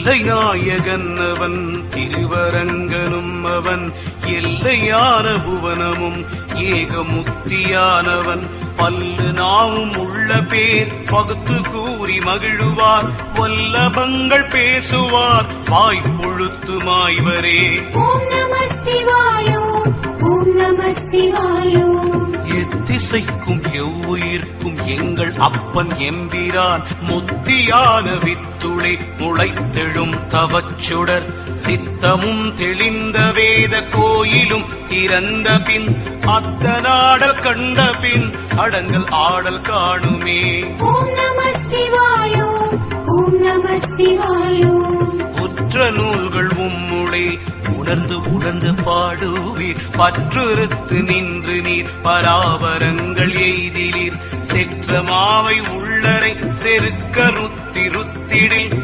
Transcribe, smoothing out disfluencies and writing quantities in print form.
தில்லைநாயகன் அவன் திருவரங்கனும் அவன் எல்லையான புவனமும் ஏகமுக்தியானவன் பல்லு நாவும் உள்ள பேர் பகுத்து கூறி மகிழுவார் வல்லபங்கள் பேசுவார் வாய்ப்பொழுத்து மாய்வரே. ஓம் நம சிவாயோ ஓம் நம சிவாயோ. எத்திசைக்கும் எவ்வுயிர்க்கும் எங்கள் அப்பன் எம்பிரான் முத்தியான வித்துளை முளைத்தெழும் தவச்சுடர் சித்தமும் தெளிந்த வேத கோயிலும் திறந்த பின் அத்தனாடல் கண்ட பின் அடங்கல் ஆடல் காணுமே. ஓம் நம சிவாயோ ஓம் நம சிவாயோ. உற்ற நூல்கள் உம்முளே உணர்ந்து உணர்ந்து பாடுவீர் பற்றுறுத்து நின்று நீர் பராபரங்கள் எய்திலீர் செற்ற மாவை உள்ளரை செருக்க ருத்திடில்